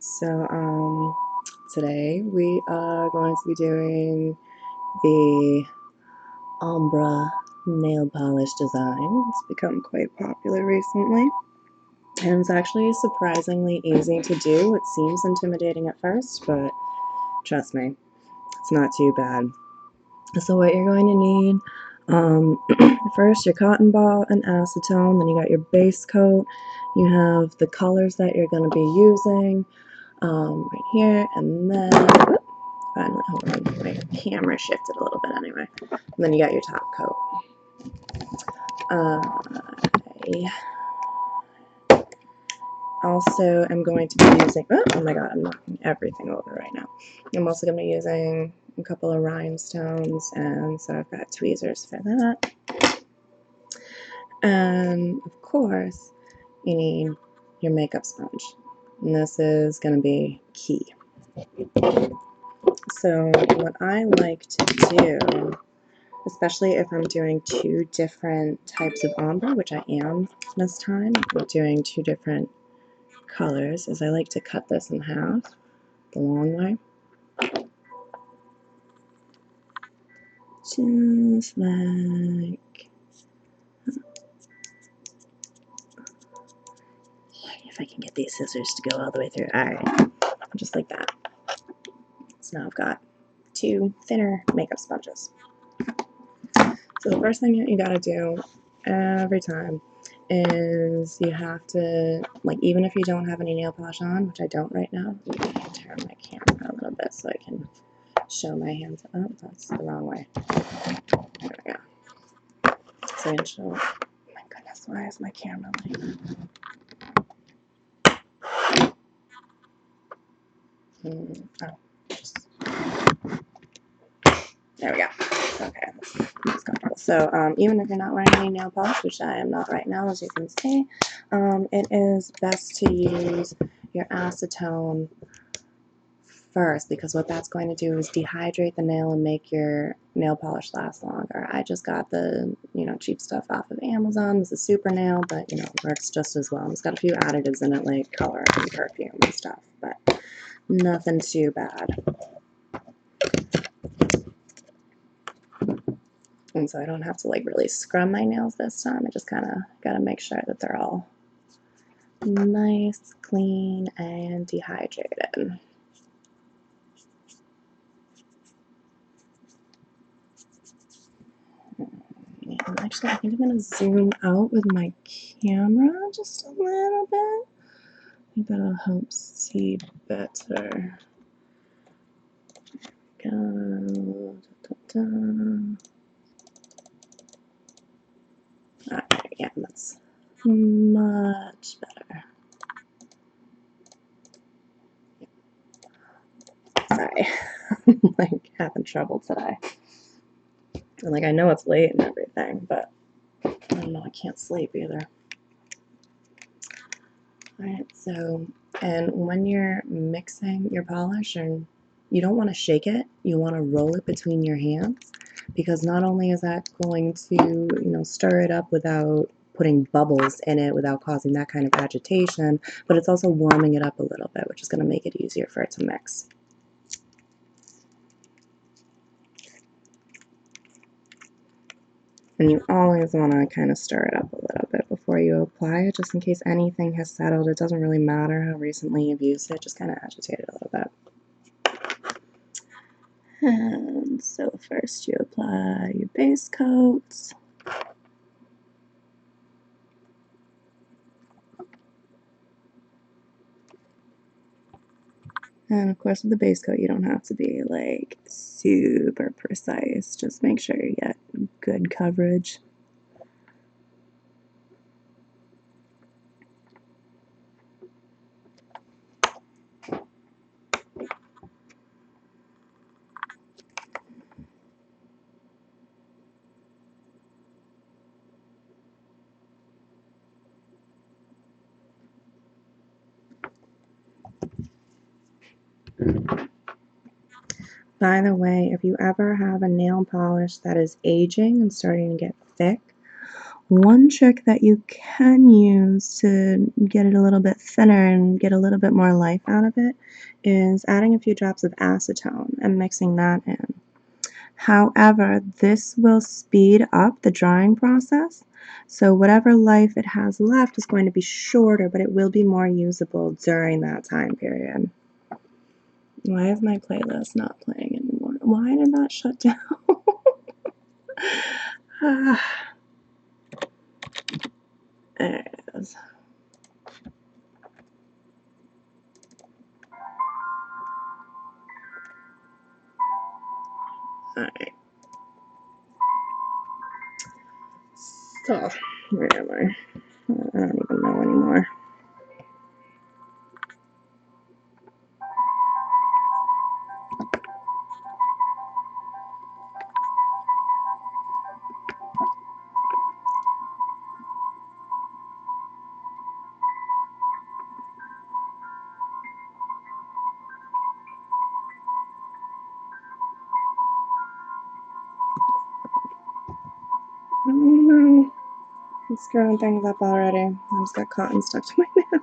So today we are going to be doing the Ombre nail polish design. It's become quite popular recently, and it's actually surprisingly easy to do. It seems intimidating at first, but trust me, it's not too bad. So what you're going to need, first your cotton ball and acetone, then you got your base coat, you have the colors that you're going to be using right here, and then, finally, hold on, my camera shifted a little bit anyway, and then you got your top coat. I also am going to be using, oh my god, I'm knocking everything over right now. I'm also going to be using a couple of rhinestones, and so I've got tweezers for that. And of course, you need your makeup sponge, and this is going to be key. So what I like to do, especially if I'm doing two different types of ombre, which I am this time, I'm doing two different colors, is I like to cut this in half the long way. Just like, if I can get these scissors to go all the way through. Alright, just like that. So now I've got two thinner makeup sponges. So the first thing that you gotta do every time is you have to, like, even if you don't have any nail polish on, which I don't right now, let me turn my camera a little bit so I can show my hands. Oh, that's the wrong way. There we go. So I can show, oh my goodness, why is my camera like that? Oh, just, there we go. Okay, that's comfortable. So even if you're not wearing any nail polish, which I am not right now, as you can see, it is best to use your acetone first, because what that's going to do is dehydrate the nail and make your nail polish last longer. I just got the, cheap stuff off of Amazon. This is super nail, but, it works just as well. It's got a few additives in it, like color and perfume and stuff, but nothing too bad. And so I don't have to, like, really scrub my nails this time. I just kind of got to make sure that they're all nice, clean, and dehydrated. And actually, I think I'm going to zoom out with my camera just a little bit. I think that'll help see better. Go. Da, da, da. Alright, yeah, that's much better. Sorry, I'm like having trouble today. And like, I know it's late and everything, but I don't know, I can't sleep either. Alright, so, and when you're mixing your polish, and you don't want to shake it, you want to roll it between your hands, because not only is that going to, stir it up without putting bubbles in it, without causing that kind of agitation, but it's also warming it up a little bit, which is going to make it easier for it to mix. And you always want to kind of stir it up a little bit before you apply it, just in case anything has settled. It doesn't really matter how recently you've used it, just kind of agitate it a little bit. And so first you apply your base coats. And of course with the base coat you don't have to be like super precise. Just make sure you get good coverage. By the way, if you ever have a nail polish that is aging and starting to get thick, One trick that you can use to get it a little bit thinner and get a little bit more life out of it is adding a few drops of acetone and mixing that in. However, this will speed up the drying process, so whatever life it has left is going to be shorter, but it will be more usable during that time period. Why is my playlist not playing anymore? Why did that shut down? There it is. Alright. So, where am I? I don't even know anymore. I don't know. I'm screwing things up already. I just got cotton stuck to my nail.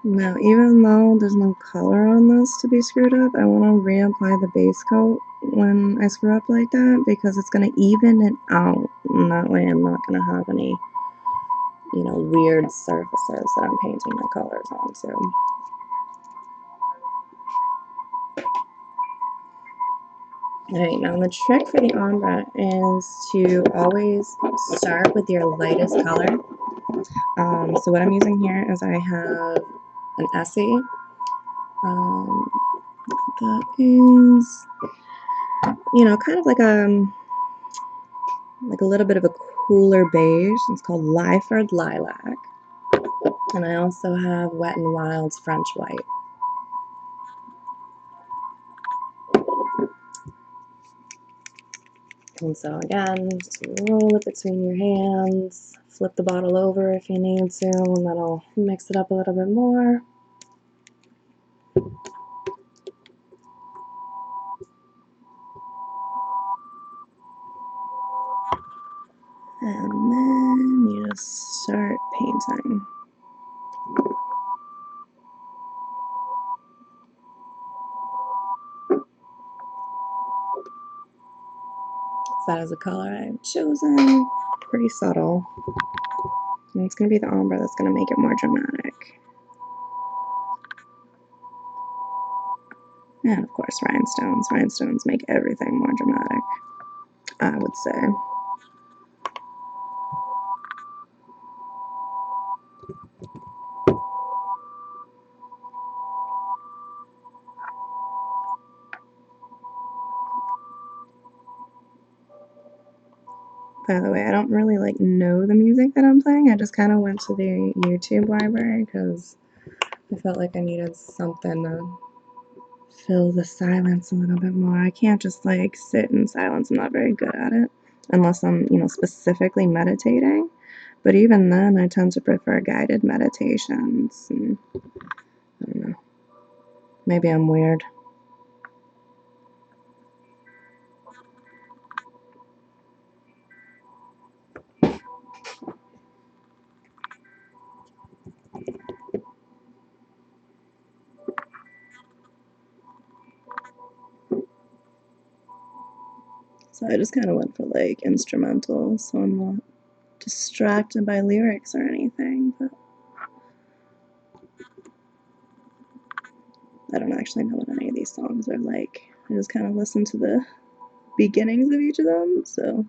Now, even though there's no color on this to be screwed up, I want to reapply the base coat when I screw up like that because it's going to even it out. And that way I'm not going to have any, weird surfaces that I'm painting my colors onto. Alright, now the trick for the ombre is to always start with your lightest color. So what I'm using here is I have an Essie that is, kind of like a little bit of a cooler beige. It's called Lyford Lilac. And I also have Wet n Wild's French White. And so again, just roll it between your hands, flip the bottle over if you need to, and that'll mix it up a little bit more. And then you just start painting. So that is the color I've chosen. Pretty subtle. And it's going to be the ombre that's going to make it more dramatic. And of course, rhinestones. Rhinestones make everything more dramatic, I would say. By the way, I don't really know the music that I'm playing. I just kind of went to the YouTube library because I felt like I needed something to fill the silence a little bit more. I can't just sit in silence. I'm not very good at it unless I'm, specifically meditating. But even then, I tend to prefer guided meditations. And I don't know. Maybe I'm weird. So I just kind of went for instrumental, so I'm not distracted by lyrics or anything. But I don't actually know what any of these songs are like. I just kind of listen to the beginnings of each of them, so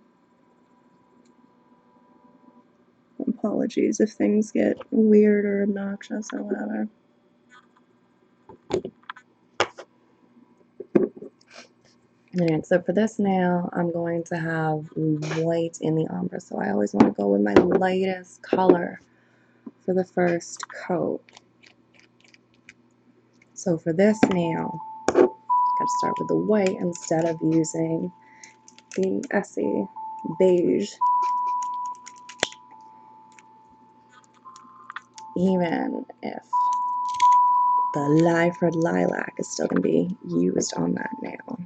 apologies if things get weird or obnoxious or whatever. Alright, so for this nail, I'm going to have white in the ombre, so I always want to go with my lightest color for the first coat. So for this nail, I've got to start with the white instead of using the Essie beige. Even if the Lyford Lilac is still going to be used on that nail.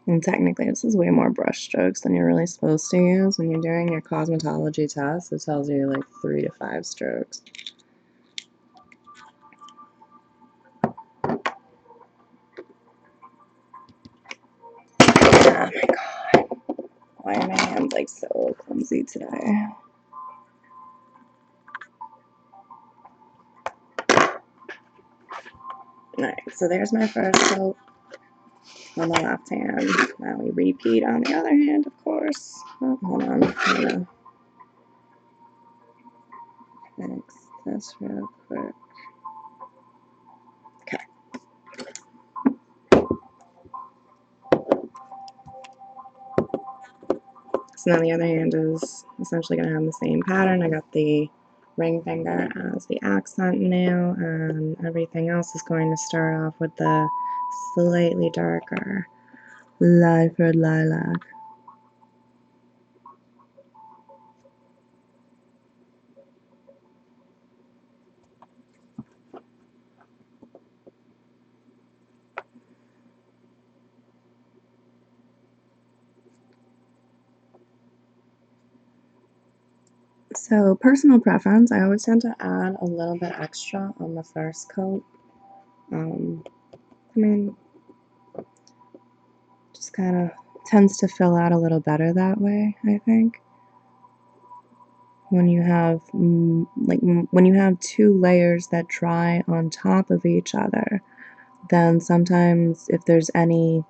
And technically, this is way more brush strokes than you're really supposed to use. When you're doing your cosmetology test, it tells you like 3 to 5 strokes. Oh my god. Why are my hands like so clumsy today? Alright, so there's my first coat on the left hand. Now we repeat on the other hand, of course. Oh, hold on. I'm gonna fix this real quick. Okay. So now the other hand is essentially going to have the same pattern. I got the ring finger as the accent nail, and everything else is going to start off with the slightly darker Lyford Lilac. So personal preference, I always tend to add a little bit extra on the first coat. I mean, just kind of tends to fill out a little better that way, I think. When you have when you have two layers that dry on top of each other, then sometimes if there's any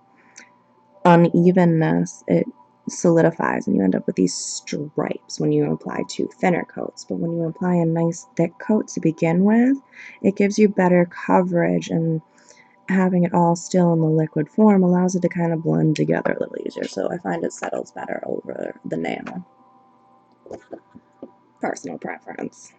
unevenness, it solidifies and you end up with these stripes when you apply two thinner coats. But when you apply a nice thick coat to begin with, it gives you better coverage, and having it all still in the liquid form allows it to kind of blend together a little easier. So I find it settles better over the nail. Personal preference.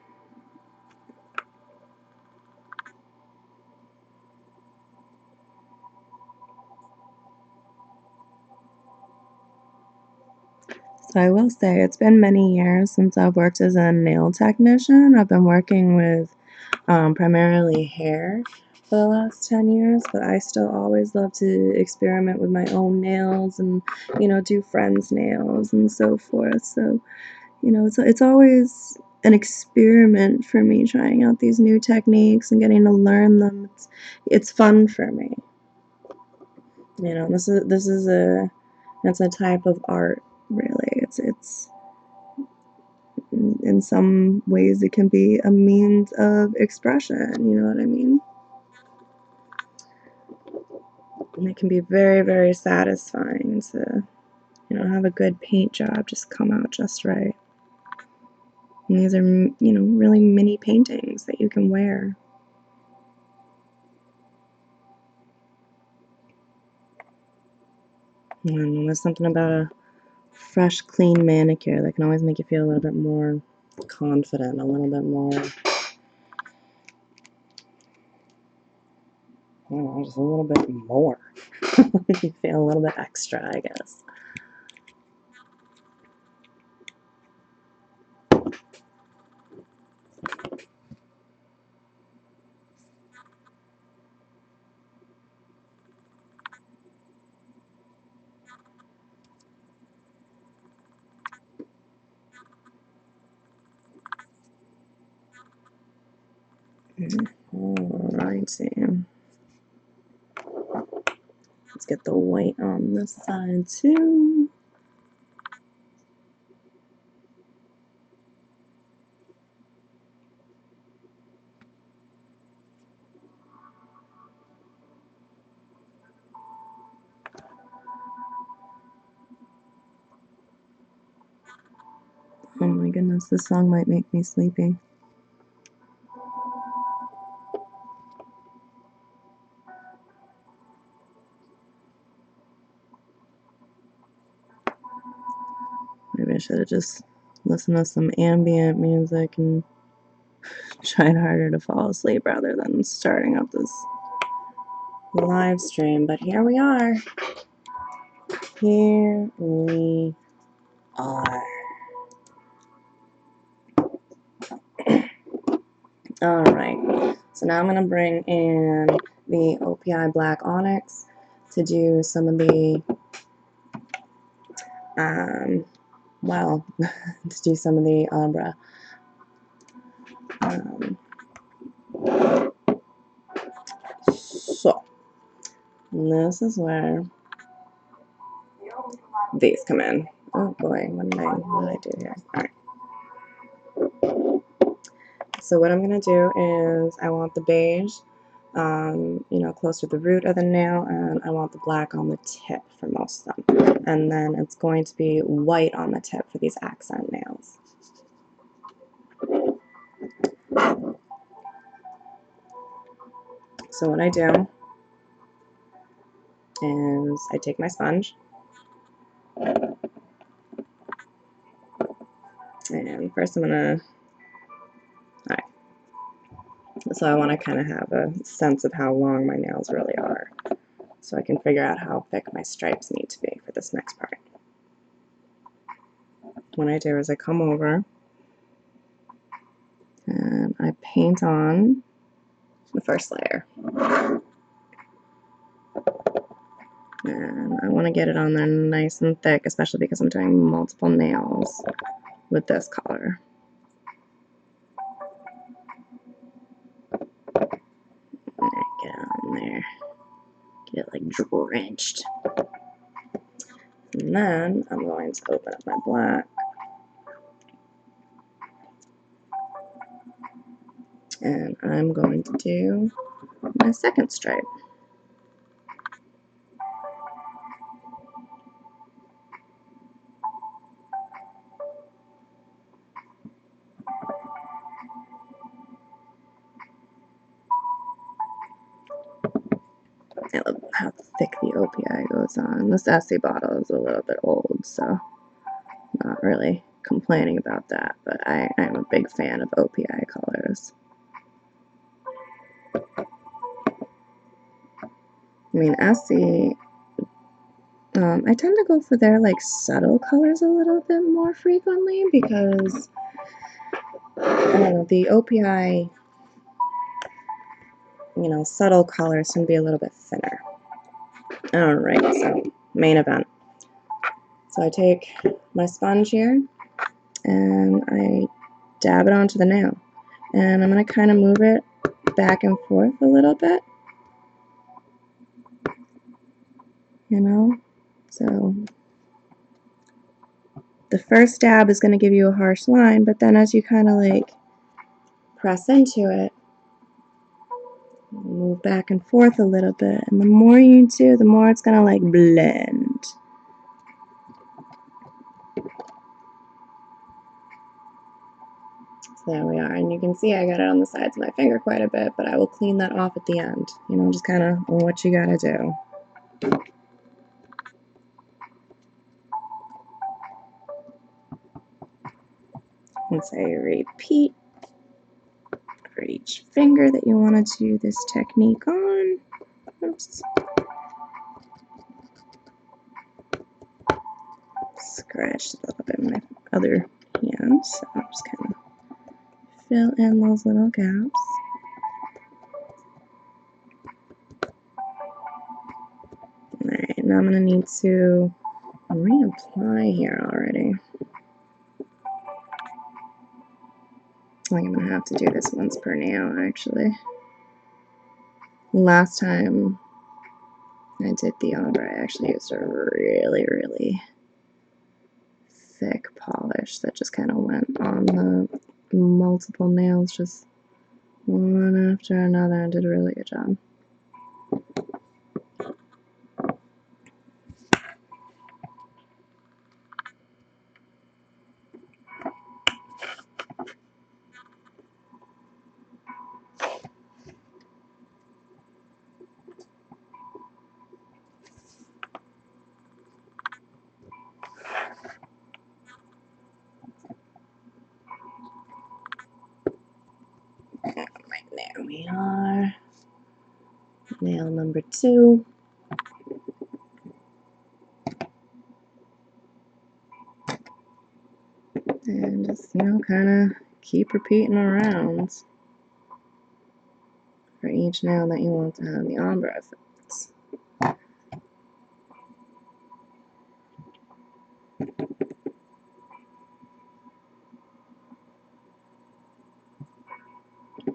So I will say it's been many years since I've worked as a nail technician. I've been working with primarily hair for the last 10 years, but I still always love to experiment with my own nails and, you know, do friends' nails and so forth. So, you know, it's always an experiment for me trying out these new techniques and getting to learn them. It's fun for me. You know, this is a type of art, really. It's in some ways it can be a means of expression, you know what I mean? And it can be very, very satisfying to, you know, have a good paint job just come out just right. And these are, you know, really mini paintings that you can wear. And there's something about a fresh, clean manicure that can always make you feel a little bit more confident, a little bit more, I don't know, just a little bit more. You feel a little bit extra, I guess. Alrighty. Let's get the white on this side too. Oh my goodness, this song might make me sleepy. Maybe I should have just listened to some ambient music and tried harder to fall asleep rather than starting up this live stream. But here we are. Here we are. Alright, so now I'm going to bring in the OPI Black Onyx to do some of the well, to do some of the ombre. So, this is where these come in. Oh boy, what did I do here? Alright. So what I'm going to do is I want the beige, you know, close to the root of the nail, and I want the black on the tip for most of them. And then it's going to be white on the tip for these accent nails. So what I do is I take my sponge, and first I'm going to, alright, so I want to kind of have a sense of how long my nails really are, so I can figure out how thick my stripes need to be for this next part. What I do is I come over and I paint on the first layer. And I want to get it on there nice and thick, especially because I'm doing multiple nails with this color. Get it on there. Get it like drenched. And then I'm going to open up my black. And I'm going to do my second stripe. I love how thick the OPI goes on. This Essie bottle is a little bit old, so not really complaining about that, but I'm a big fan of OPI colors. I mean, Essie, I tend to go for their like subtle colors a little bit more frequently because, I don't know, the OPI, you know, subtle colors can be a little bit thinner. Alright, so main event. So I take my sponge here and I dab it onto the nail. And I'm going to kind of move it back and forth a little bit. You know? So the first dab is going to give you a harsh line, but then as you kind of like press into it, move back and forth a little bit, and the more you do, the more it's gonna like blend. So there we are, and you can see I got it on the sides of my finger quite a bit, but I will clean that off at the end. You know, just kind of what you gotta do. And so you repeat for each finger that you want to do this technique on. Oops. Scratch a little bit with my other hand, so I'm just kind of fill in those little gaps. Alright, now I'm going to need to reapply here already. I think I'm going to have to do this once per nail, actually. Last time I did the ombre, I actually used a really, really thick polish that just kind of went on the multiple nails, just one after another, and did a really good job. Right there we are. Nail number 2. And just, you know, kind of keep repeating around for each nail that you want to have the ombre effects.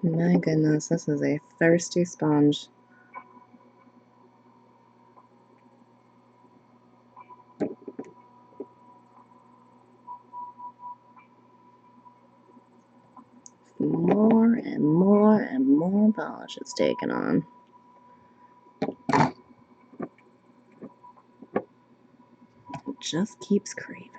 My goodness, this is a thirsty sponge. More and more and more polish it's taken on. It just keeps craving.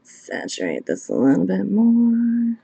Saturate this a little bit more.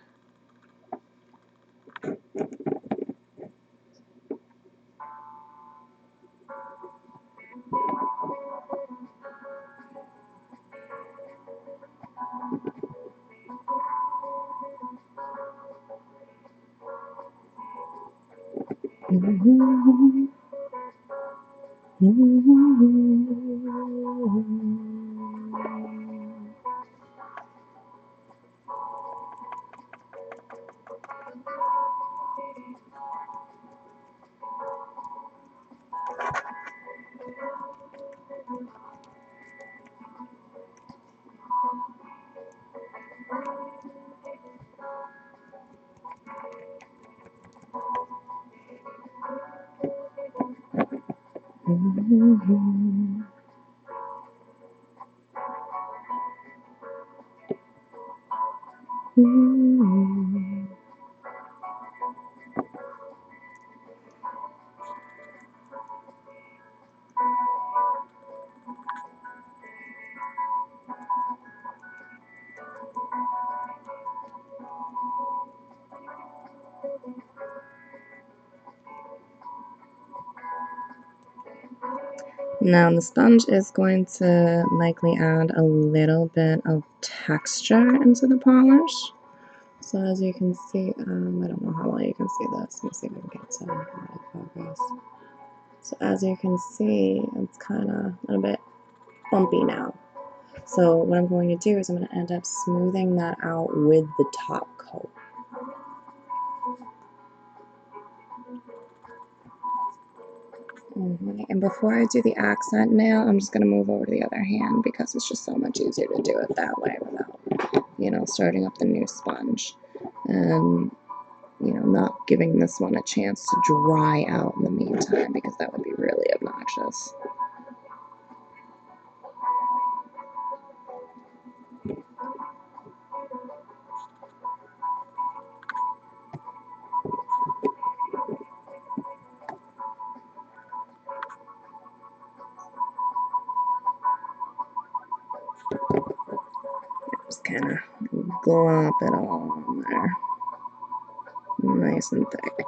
Now the sponge is going to likely add a little bit of texture into the polish. So as you can see, I don't know how well you can see this. Let me see if I can get to out of focus. So as you can see, it's kind of a little bit bumpy now. So what I'm going to do is I'm going to end up smoothing that out with the top coat. And before I do the accent nail, I'm just going to move over to the other hand because it's just so much easier to do it that way without, you know, starting up the new sponge. And, you know, not giving this one a chance to dry out in the meantime because that would be really obnoxious. Just kind of glop it all on there. Nice and thick.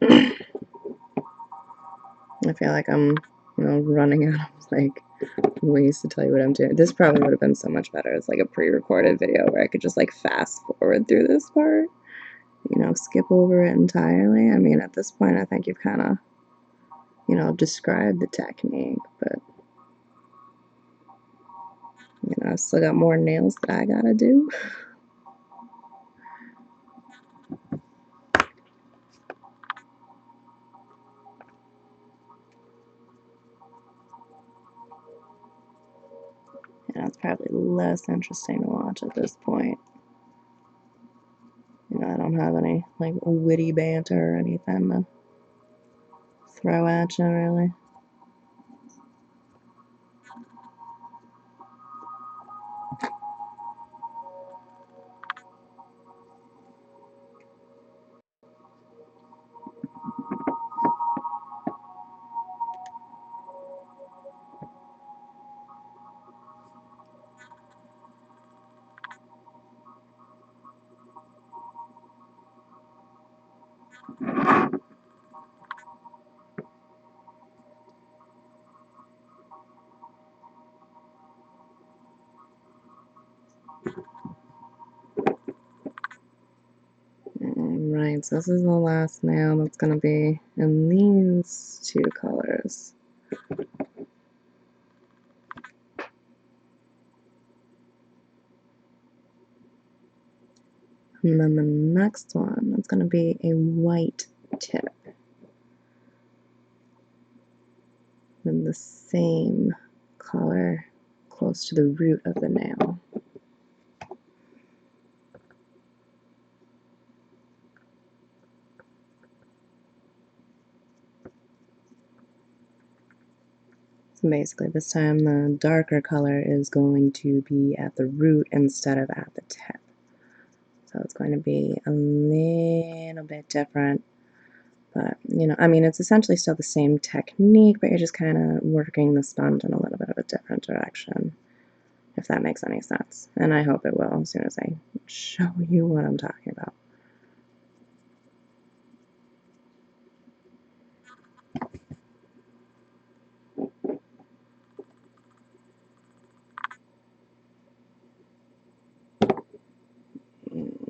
I feel like I'm, running out of, like, ways to tell you what I'm doing. This probably would have been so much better as, like, a pre-recorded video where I could just, like, fast forward through this part. Skip over it entirely. I mean, at this point, I think you've kind of, described the technique, but, I still got more nails that I gotta do. It's probably less interesting to watch at this point. I don't have any, like, witty banter or anything to throw at you, really. Alright, so this is the last nail that's going to be in these two colors. And then the next one is going to be a white tip with the same color close to the root of the nail. So basically this time the darker color is going to be at the root instead of at the tip. So it's going to be a little bit different. But, I mean, it's essentially still the same technique, but you're just kind of working the sponge in a little bit of a different direction, if that makes any sense. And I hope it will as soon as I show you what I'm talking about.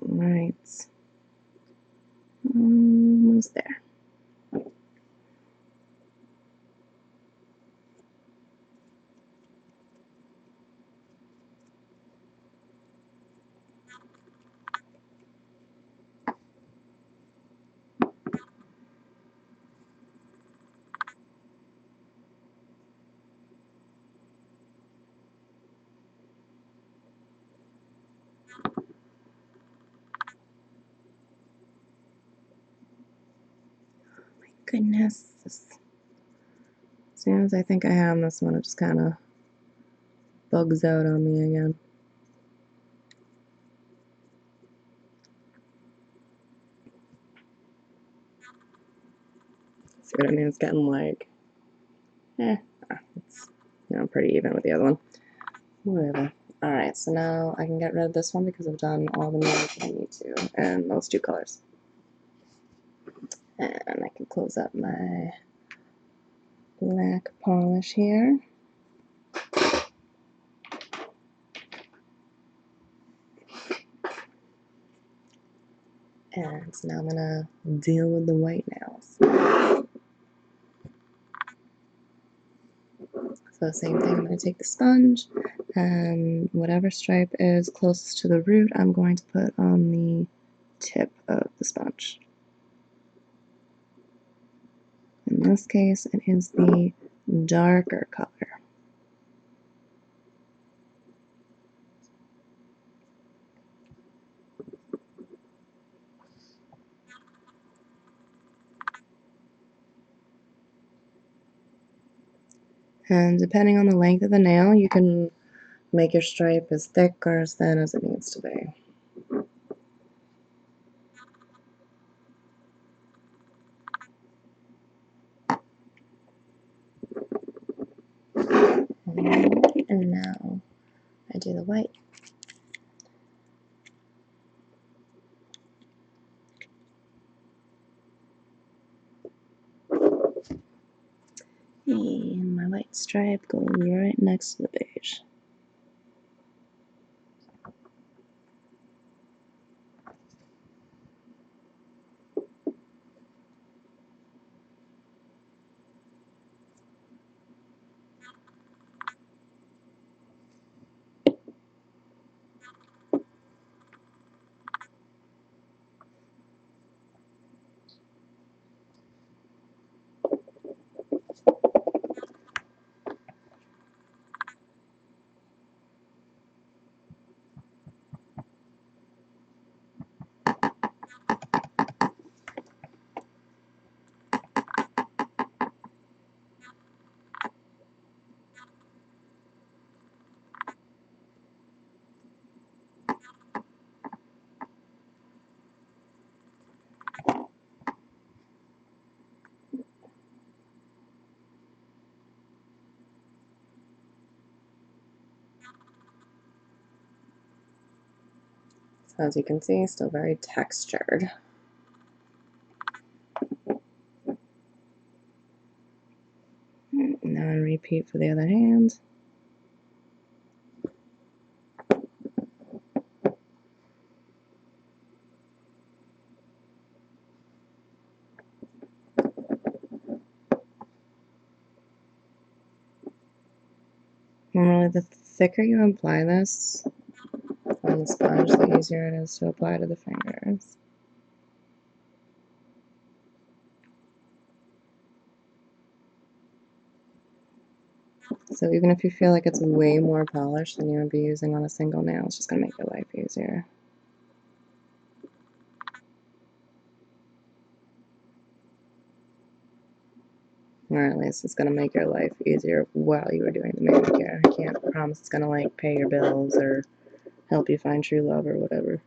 Right. Almost there. Goodness. As soon as I think I have this one, it just kind of bugs out on me again. See what I mean? It's getting like, it's, pretty even with the other one. Whatever. Alright, so now I can get rid of this one because I've done all the nails that I need to, and those two colors. And I can close up my black polish here. And so now I'm going to deal with the white nails. So same thing, I'm going to take the sponge, and whatever stripe is closest to the root, I'm going to put on the tip of the sponge. In this case, it is the darker color. And depending on the length of the nail, you can make your stripe as thick or as thin as it needs to be. And now I do the white. stripe going right next to the beige. So as you can see, still very textured. And then repeat for the other hand. Normally, the thicker you apply this on the sponge, the easier it is to apply to the fingers. So even if you feel like it's way more polished than you would be using on a single nail, it's just going to make your life easier. Or at least it's going to make your life easier while you are doing the manicure. I can't promise it's going to like pay your bills or help you find true love or whatever.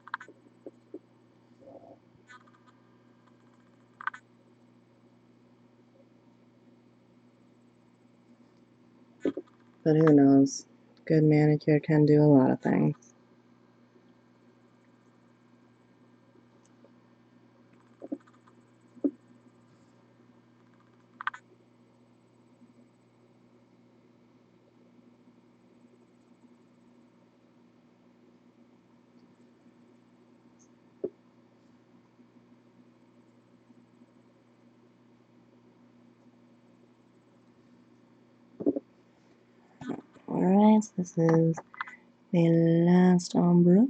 But who knows? Good manicure can do a lot of things. Alright, so this is the last ombre.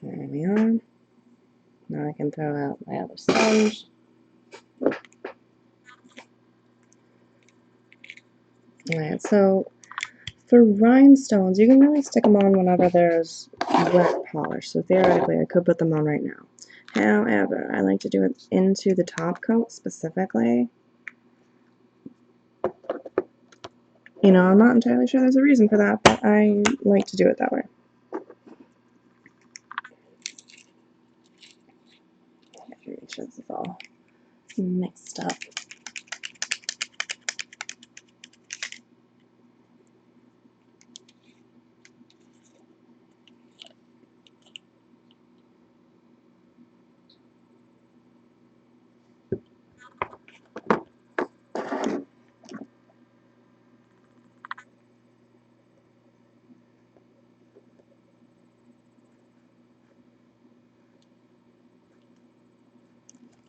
There we are. Now I can throw out my other sponge. Alright, so for rhinestones, you can really stick them on whenever there's wet polish. So theoretically, I could put them on right now. However, I like to do it into the top coat specifically. You know, I'm not entirely sure there's a reason for that, but I like to do it that way. Make sure this is all mixed up.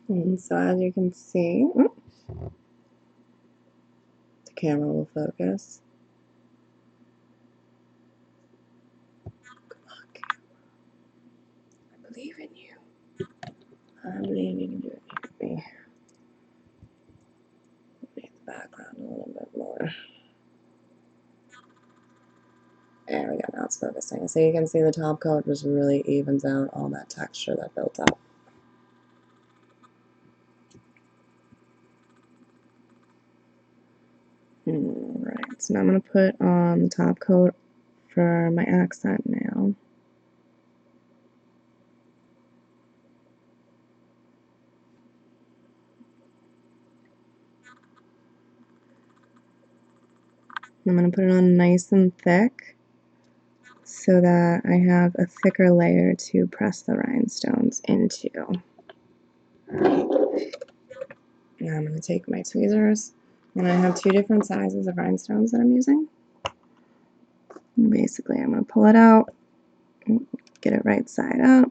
And so as you can see, the camera will focus. Come on, camera. I believe in you. I believe you can do it. Let me make the background a little bit more. There we go, now it's focusing. So you can see the top coat just really evens out all that texture that built up. Alright, so now I'm going to put on the top coat for my accent nail. I'm going to put it on nice and thick so that I have a thicker layer to press the rhinestones into. Now I'm going to take my tweezers, and I have two different sizes of rhinestones that I'm using. And basically, I'm going to pull it out, get it right side up,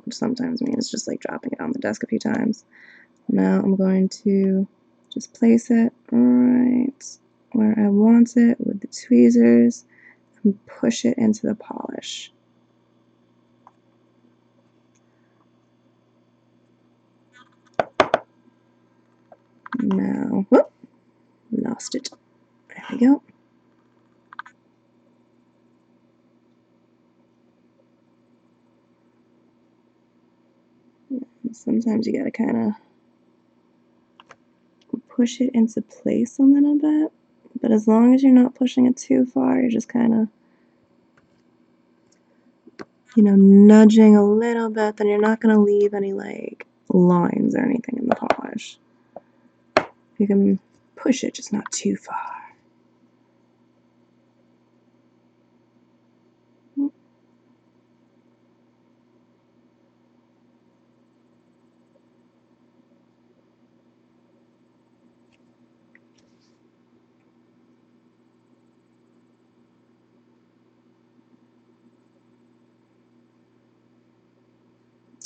which sometimes means just like dropping it on the desk a few times. Now I'm going to just place it right where I want it with the tweezers and push it into the polish. Now, whoop, lost it. There we go. Sometimes you gotta kind of push it into place a little bit, but as long as you're not pushing it too far, you're just kind of, nudging a little bit, then you're not gonna leave any like lines or anything in the polish. You can push it, just not too far.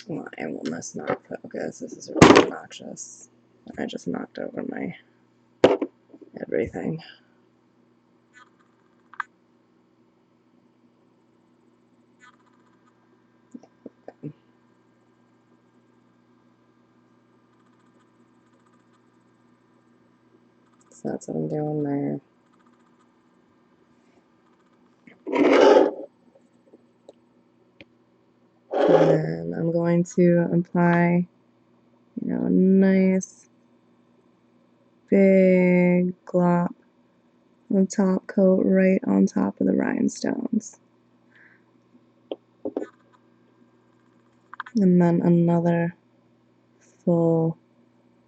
Why will this not focus? This is really obnoxious. I just knocked over my everything. So that's what I'm doing there. And then I'm going to apply, a nice big glop of top coat right on top of the rhinestones. And then another full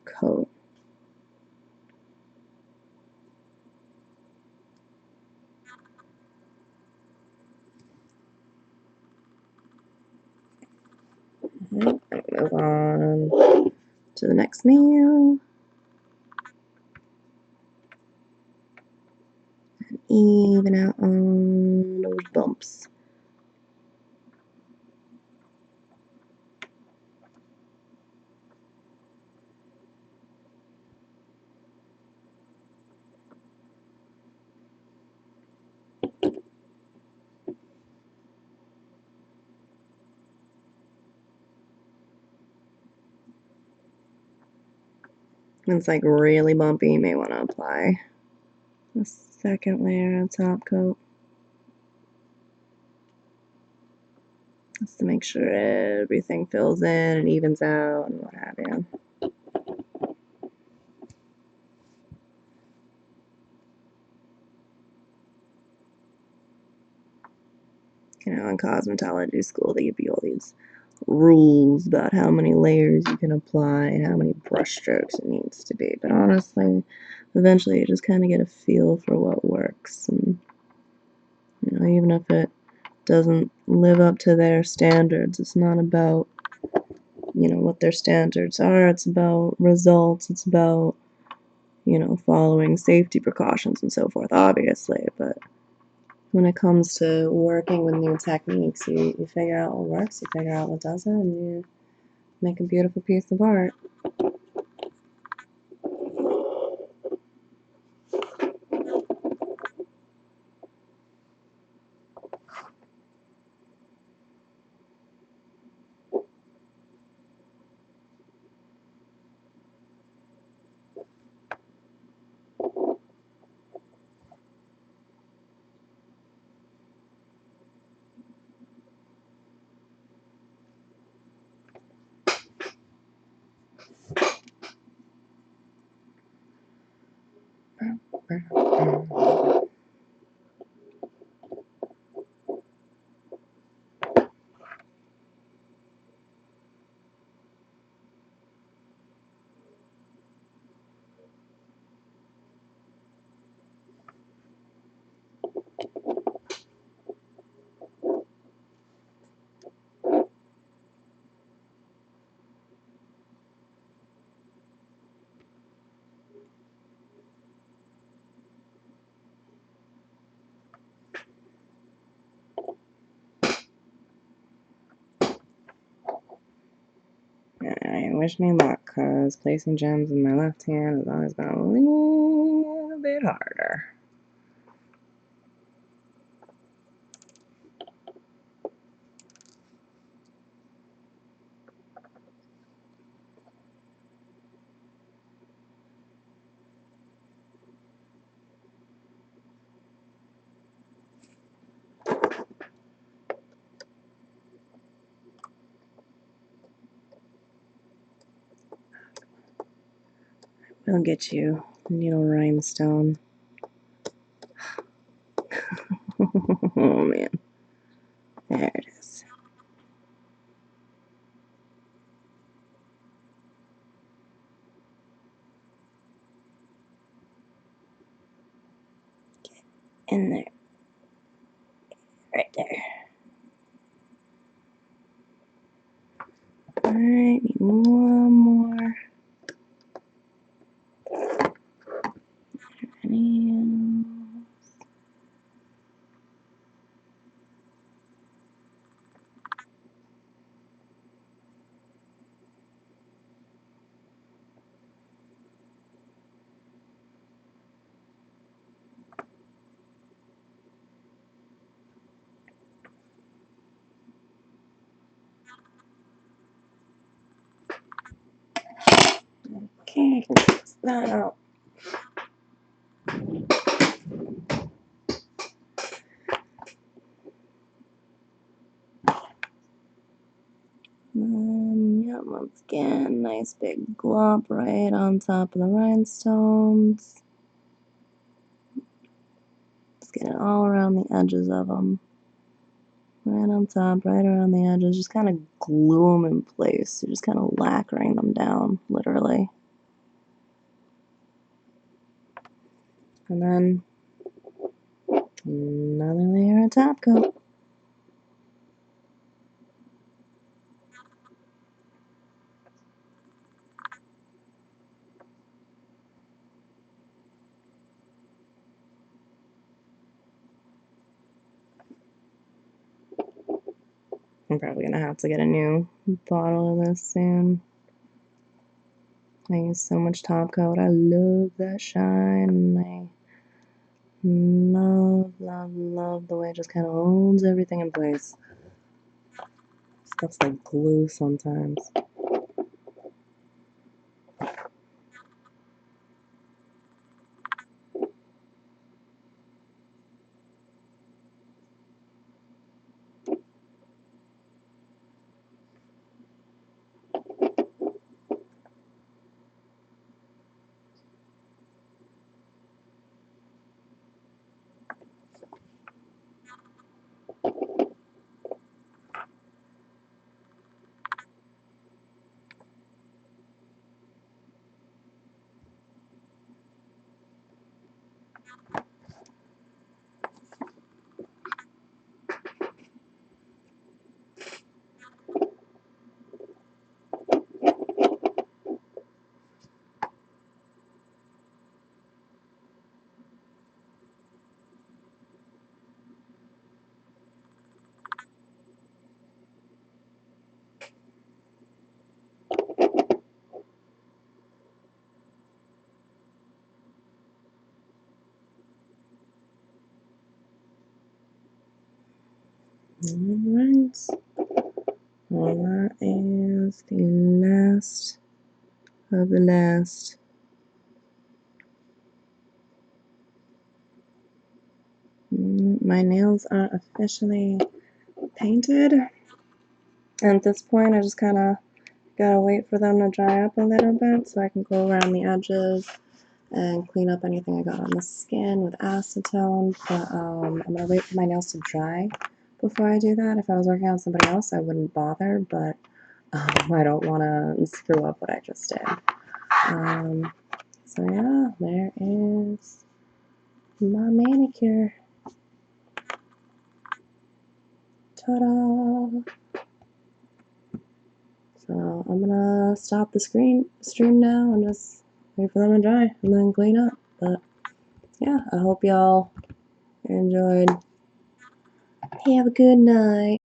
coat. And move on to the next nail. And even out on those bumps. When it's like really bumpy, you may want to apply a second layer of top coat. Just to make sure everything fills in and evens out and what have you. In cosmetology school, they give you all these rules about how many layers you can apply and how many brush strokes it needs to be. But honestly, eventually you just kind of get a feel for what works. And, even if it doesn't live up to their standards, it's not about, what their standards are. It's about results. It's about, following safety precautions and so forth, obviously. But when it comes to working with new techniques, you figure out what works, you figure out what doesn't, and you make a beautiful piece of art. wish me luck, because placing gems in my left hand has always been a little bit harder. I'll get you, needle rhinestone. Oh man, there it is. Get in there, right there. Alright, need one more. And okay, I can close that out. Yeah, once again, nice big glop right on top of the rhinestones. Just get it all around the edges of them. Right on top, right around the edges. Just kind of glue them in place. You're just kind of lacquering them down, literally. And then another layer of top coat. I'm probably gonna have to get a new bottle of this soon. I use so much top coat. I love that shine. I love the way it just kind of holds everything in place. Stuff's like glue sometimes. Alright. Well, that is the last of the last. My nails are officially painted. And at this point, I just kind of gotta wait for them to dry up a little bit so I can go around the edges and clean up anything I got on the skin with acetone. But I'm gonna wait for my nails to dry before I do that. If I was working on somebody else, I wouldn't bother, but I don't want to screw up what I just did. So yeah, there is my manicure. Ta-da! So I'm gonna stop the stream now and just wait for them to dry and then clean up. But yeah, I hope y'all enjoyed. Have a good night.